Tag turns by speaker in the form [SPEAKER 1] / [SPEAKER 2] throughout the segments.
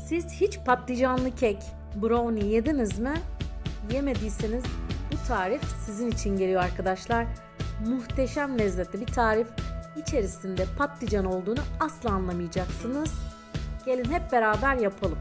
[SPEAKER 1] Siz hiç patlıcanlı kek, brownie yediniz mi? Yemediyseniz bu tarif sizin için geliyor arkadaşlar. Muhteşem lezzetli bir tarif. İçerisinde patlıcan olduğunu asla anlamayacaksınız. Gelin hep beraber yapalım.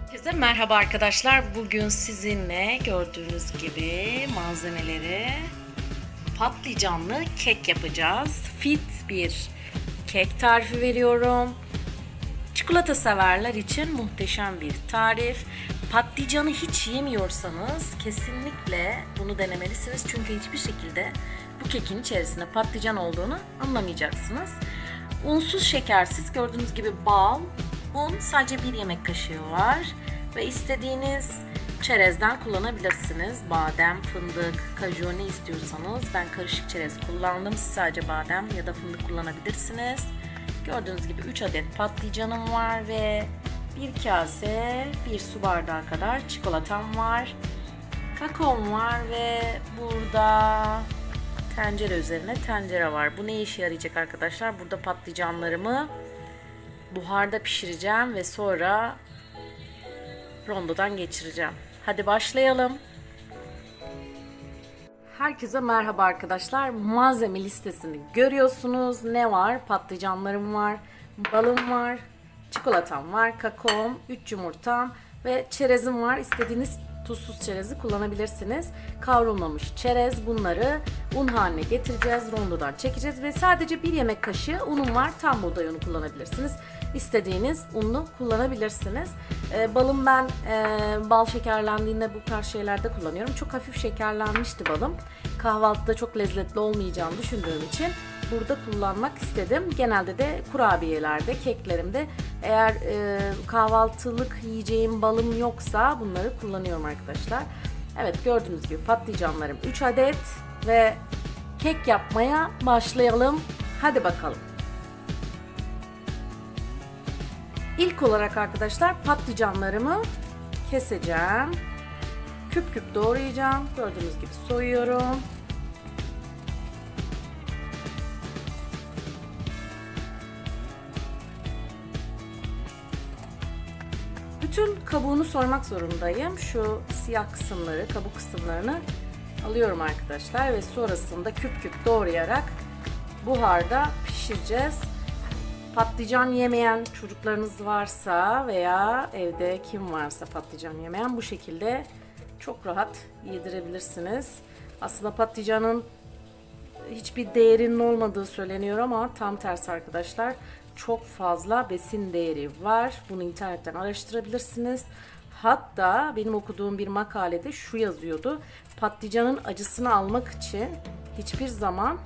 [SPEAKER 1] Herkese merhaba arkadaşlar. Bugün sizinle gördüğünüz gibi malzemeleri patlıcanlı kek yapacağız. Fit bir kek tarifi veriyorum. Çikolata severler için muhteşem bir tarif. Patlıcanı hiç yemiyorsanız kesinlikle bunu denemelisiniz. Çünkü hiçbir şekilde bu kekin içerisinde patlıcan olduğunu anlamayacaksınız. Unsuz, şekersiz, gördüğünüz gibi bal, un, sadece 1 yemek kaşığı var. Ve istediğiniz çerezden kullanabilirsiniz. Badem, fındık, kaju ne istiyorsanız. Ben karışık çerez kullandım. Siz sadece badem ya da fındık kullanabilirsiniz. Gördüğünüz gibi 3 adet patlıcanım var ve bir kase 1 su bardağı kadar çikolatam var. Kakaom var ve burada tencere üzerine tencere var. Bu ne işe yarayacak arkadaşlar? Burada patlıcanlarımı buharda pişireceğim ve sonra rondodan geçireceğim. Hadi başlayalım. Herkese merhaba arkadaşlar. Malzeme listesini görüyorsunuz. Ne var? Patlıcanlarım var, balım var, çikolatam var, kakaom, 3 yumurtam ve çerezim var. İstediğiniz tuzsuz çerezi kullanabilirsiniz. Kavrulmamış çerez, bunları un haline getireceğiz. Rondodan çekeceğiz ve sadece 1 yemek kaşığı unum var. Tam buğday unu kullanabilirsiniz. İstediğiniz unlu kullanabilirsiniz. Balım ben bal şekerlendiğinde bu tarz şeylerde kullanıyorum. Çok hafif şekerlenmişti balım. Kahvaltıda çok lezzetli olmayacağını düşündüğüm için burada kullanmak istedim. Genelde de kurabiyelerde, keklerimde eğer kahvaltılık yiyeceğim balım yoksa bunları kullanıyorum arkadaşlar. Evet, gördüğünüz gibi patlıcanlarım 3 adet ve kek yapmaya başlayalım. Hadi bakalım. İlk olarak arkadaşlar patlıcanlarımı keseceğim. Küp küp doğrayacağım. Gördüğünüz gibi soyuyorum. Bütün kabuğunu soymak zorundayım. Şu siyah kısımları, kabuk kısımlarını alıyorum arkadaşlar ve sonrasında küp küp doğrayarak buharda pişireceğiz. Patlıcan yemeyen çocuklarınız varsa veya evde kim varsa patlıcan yemeyen bu şekilde çok rahat yedirebilirsiniz. Aslında patlıcanın hiçbir değerinin olmadığı söyleniyor ama tam tersi arkadaşlar. Çok fazla besin değeri var. Bunu internetten araştırabilirsiniz. Hatta benim okuduğum bir makalede şu yazıyordu. Patlıcanın acısını almak için hiçbir zaman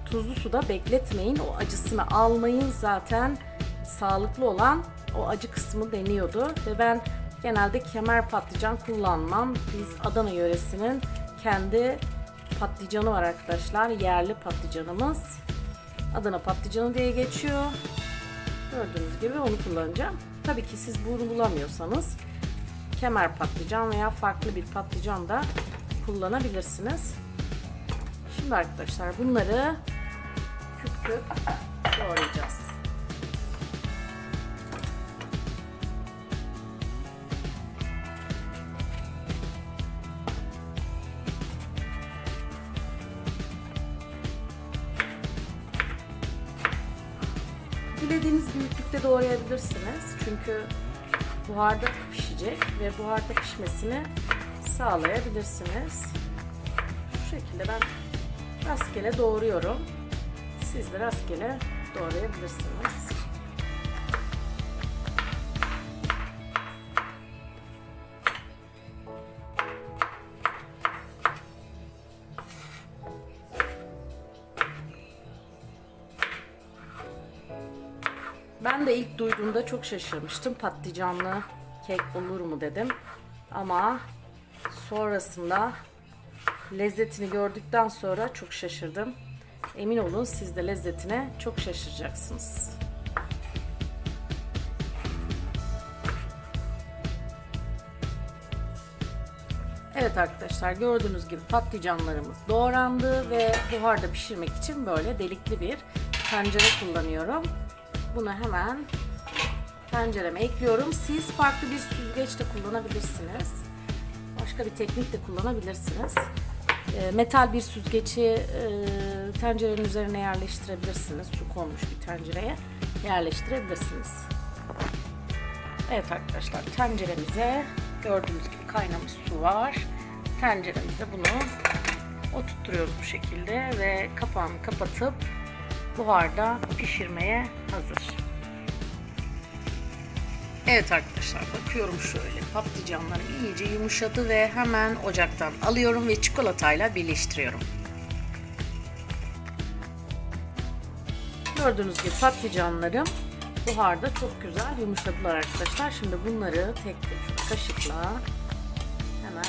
[SPEAKER 1] tuzlu suda bekletmeyin. O acısını almayın. Zaten sağlıklı olan o acı kısmı deniyordu. Ve ben genelde kemer patlıcan kullanmam. Biz Adana yöresinin kendi patlıcanı var arkadaşlar. Yerli patlıcanımız. Adana patlıcanı diye geçiyor. Gördüğünüz gibi onu kullanacağım. Tabii ki siz bunu bulamıyorsanız kemer patlıcan veya farklı bir patlıcan da kullanabilirsiniz. Şimdi arkadaşlar bunları küp küp doğrayacağız. Dilediğiniz büyüklükte doğrayabilirsiniz. Çünkü buharda pişecek ve buharda pişmesini sağlayabilirsiniz. Şu şekilde ben rastgele doğruyorum. Siz de rastgele doğrayabilirsiniz. Ben de ilk duyduğumda çok şaşırmıştım. Patlıcanlı kek olur mu dedim. Ama sonrasında lezzetini gördükten sonra çok şaşırdım. Emin olun siz de lezzetine çok şaşıracaksınız. Evet arkadaşlar, gördüğünüz gibi patlıcanlarımız doğrandı ve buharda pişirmek için böyle delikli bir tencere kullanıyorum. Bunu hemen tencereme ekliyorum. Siz farklı bir süzgeç de kullanabilirsiniz. Başka bir teknik de kullanabilirsiniz. Metal bir süzgeci tencerenin üzerine yerleştirebilirsiniz. Su konmuş bir tencereye yerleştirebilirsiniz. Evet arkadaşlar, tenceremize gördüğünüz gibi kaynamış su var. Tenceremize bunu oturtuyoruz bu şekilde ve kapağını kapatıp buharda pişirmeye hazır. Evet arkadaşlar, bakıyorum şöyle patlıcanlarım iyice yumuşadı ve hemen ocaktan alıyorum ve çikolatayla birleştiriyorum. Gördüğünüz gibi patlıcanlarım buharda çok güzel yumuşadılar arkadaşlar. Şimdi bunları tek tek kaşıkla hemen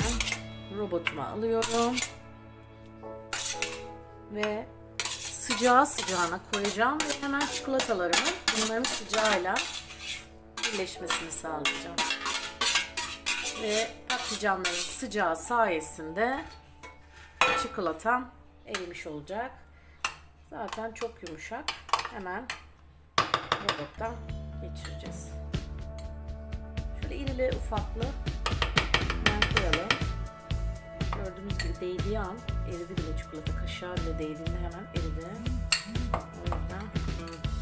[SPEAKER 1] robotuma alıyorum ve sıcağı sıcağına koyacağım ve hemen çikolatalarımı bunların sıcağıyla birleşmesini sağlayacağım. Ve patlıcanların sıcağı sayesinde çikolatam erimiş olacak. Zaten çok yumuşak. Hemen robottan geçireceğiz. Şöyle irili ufaklı hemen koyalım. Gördüğünüz gibi değdiği an eridi bile, çikolata kaşığa bile değdiğinde hemen eridi. O yüzden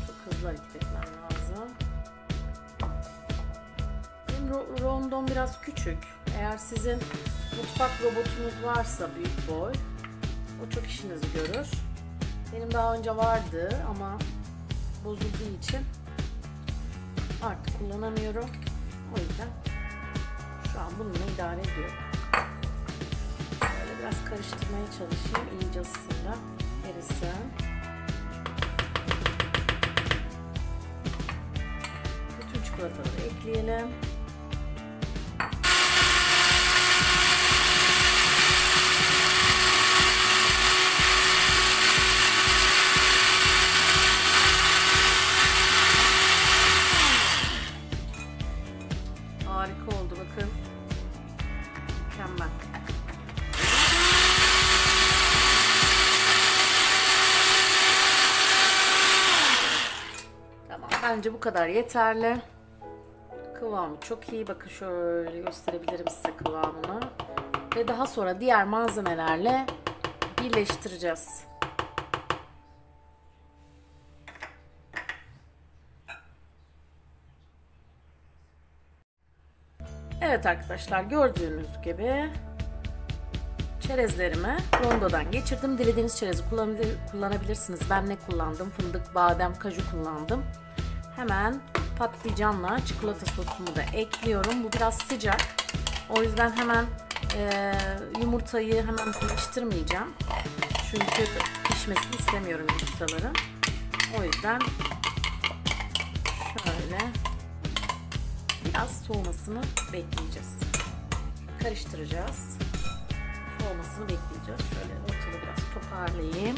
[SPEAKER 1] çok hızlı hareket etmem lazım. Benim rondom biraz küçük. Eğer sizin mutfak robotunuz varsa büyük boy, o çok işinizi görür. Benim daha önce vardı ama bozulduğu için artık kullanamıyorum. O yüzden şu an bununla idare ediyorum. Böyle biraz karıştırmaya çalışayım. İyice ısısında erisin. Bütün çikolataları ekleyelim. Harika oldu, bakın. Mükemmel. Tamam, bence bu kadar yeterli. Kıvamı çok iyi. Bakın şöyle gösterebilirim size kıvamını. Ve daha sonra diğer malzemelerle birleştireceğiz. Evet arkadaşlar, gördüğünüz gibi çerezlerimi rondodan geçirdim. Dilediğiniz çerezi kullanabilirsiniz. Ben ne kullandım? Fındık, badem, kaju kullandım. Hemen patlıcanla çikolata sosumu da ekliyorum. Bu biraz sıcak. O yüzden hemen yumurtayı hemen karıştırmayacağım. Çünkü pişmesini istemiyorum yumurtaların. O yüzden şöyle biraz soğumasını bekleyeceğiz. Karıştıracağız. Soğumasını bekleyeceğiz. Şöyle ortalığı biraz toparlayayım.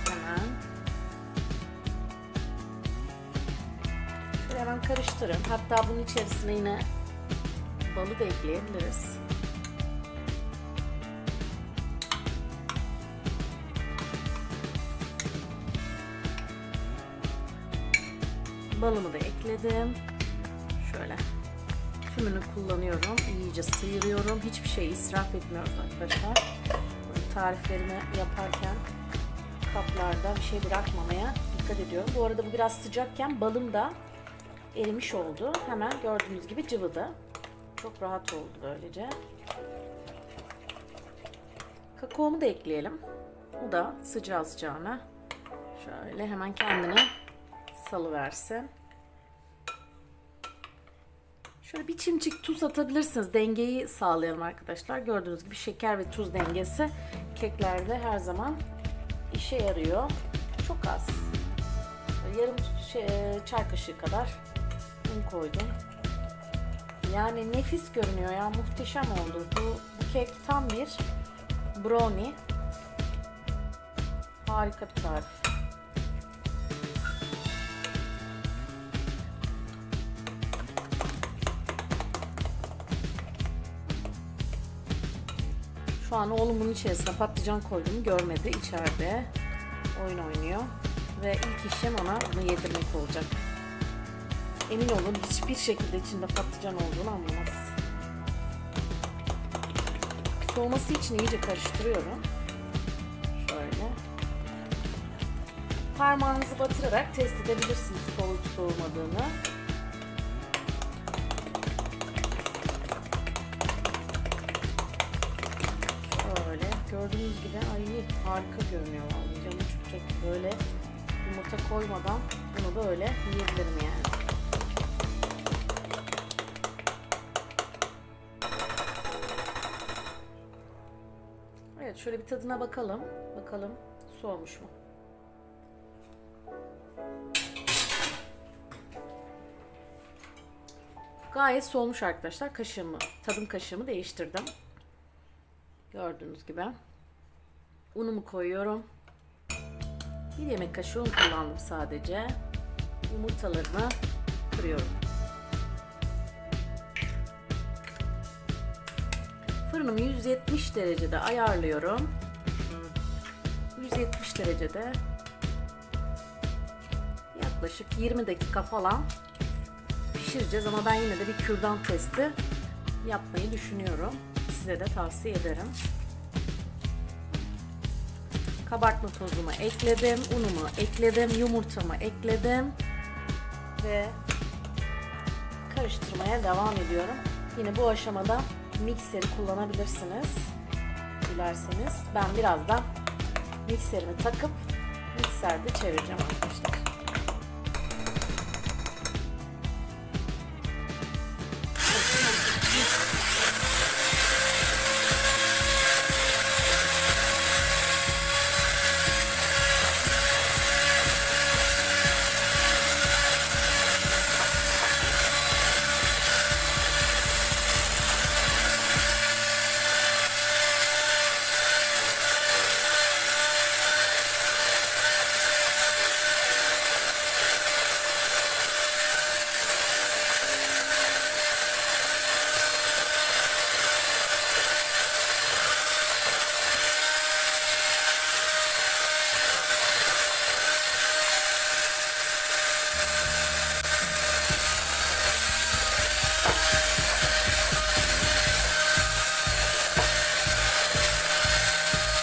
[SPEAKER 1] Hemen. Şöyle hemen karıştırın. Hatta bunun içerisine yine balı da ekleyebiliriz. Balımı da ekledim. Şöyle tümünü kullanıyorum. İyice sıyırıyorum. Hiçbir şey israf etmiyoruz arkadaşlar. Tariflerimi yaparken kaplarda bir şey bırakmamaya dikkat ediyorum. Bu arada bu biraz sıcakken balım da erimiş oldu. Hemen gördüğünüz gibi cıvıdı. Çok rahat oldu böylece. Kakaomu da ekleyelim. Bu da sıcağı sıcağına şöyle hemen kendine salıversin. Şöyle bir çimçik tuz atabilirsiniz. Dengeyi sağlayalım arkadaşlar. Gördüğünüz gibi şeker ve tuz dengesi keklerde her zaman işe yarıyor. Çok az. Yarım çay kaşığı kadar un koydum. Yani nefis görünüyor ya. Muhteşem oldu. Bu kek tam bir brownie. Harika bir tarif. Şu an oğlum bunun içerisine patlıcan koyduğumu görmedi. İçeride oyun oynuyor. Ve ilk işim ona bunu yedirmek olacak. emin olun hiçbir şekilde içinde patlıcan olduğunu anlamaz. Soğuması için iyice karıştırıyorum. Şöyle. Parmağınızı batırarak test edebilirsiniz soğuyup soğumadığını. Şöyle gördüğünüz gibi harika görünüyor vallahi. Canım çok çekti. Böyle yumurta koymadan bunu böyle yiyebilirim yani. Evet, şöyle bir tadına bakalım. Bakalım soğumuş mu? Gayet soğumuş arkadaşlar. Tadım kaşığımı değiştirdim. Gördüğünüz gibi. Unumu koyuyorum. 1 yemek kaşığı un kullandım sadece. Yumurtalarımı kırıyorum. Fırınımı 170 derecede ayarlıyorum. 170 derecede yaklaşık 20 dakika falan pişireceğiz ama ben yine de bir kürdan testi yapmayı düşünüyorum. Size de tavsiye ederim. Kabartma tozumu ekledim, unumu ekledim, yumurtamı ekledim ve karıştırmaya devam ediyorum. Yine bu aşamada mikseri kullanabilirsiniz dilerseniz. Ben birazdan mikserimi takıp mikserde çevireceğim arkadaşlar.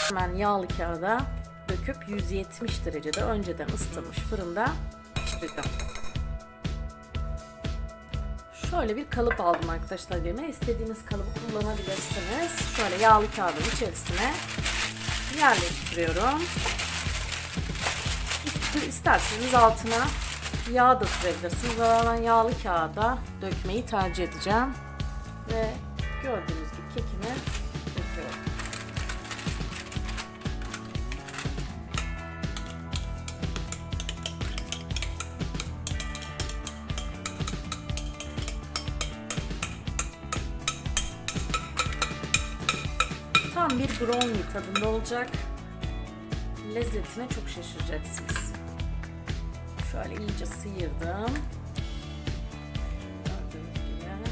[SPEAKER 1] Hemen yağlı kağıda döküp 170 derecede önceden ısıtılmış fırında pişirdim. Şöyle bir kalıp aldım arkadaşlar elime. İstediğiniz kalıbı kullanabilirsiniz. Şöyle yağlı kağıdın içerisine yerleştiriyorum. İsterseniz altına yağ da sürebilirsiniz. Ben yağlı kağıda dökmeyi tercih edeceğim. Ve gördüğünüz gibi kekimi döküyorum. Tam bir brownie tadında olacak. Lezzetine çok şaşıracaksınız. Şöyle iyice sıyırdım. Gördüğünüz gibi.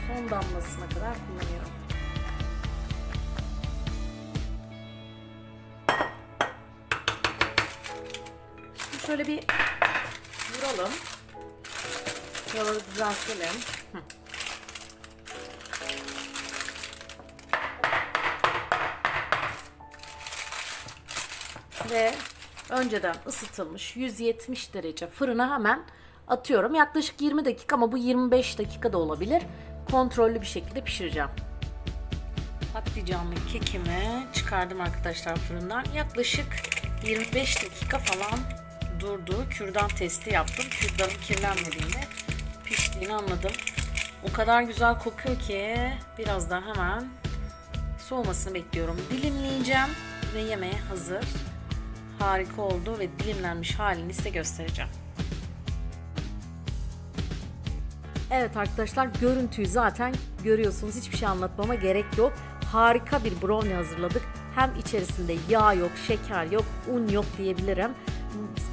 [SPEAKER 1] Son damlasına kadar kullanıyorum. Şimdi şöyle bir vuralım. Şuraları düzeltelim. Ve önceden ısıtılmış 170 derece fırına hemen atıyorum. Yaklaşık 20 dakika ama bu 25 dakika da olabilir. Kontrollü bir şekilde pişireceğim. Patlıcanlı kekimi çıkardım arkadaşlar fırından. Yaklaşık 25 dakika falan durdu. Kürdan testi yaptım. Kürdanın kirlenmediğinde piştiğini anladım. O kadar güzel kokuyor ki birazdan hemen soğumasını bekliyorum. Dilimleyeceğim ve yemeğe hazır. Harika oldu ve dilimlenmiş halini size göstereceğim. Evet arkadaşlar, görüntüyü zaten görüyorsunuz. Hiçbir şey anlatmama gerek yok. Harika bir brownie hazırladık. Hem içerisinde yağ yok, şeker yok, un yok diyebilirim.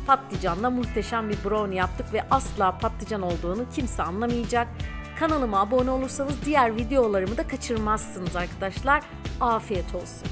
[SPEAKER 1] Patlıcanla muhteşem bir brownie yaptık ve asla patlıcan olduğunu kimse anlamayacak. Kanalıma abone olursanız diğer videolarımı da kaçırmazsınız arkadaşlar. Afiyet olsun.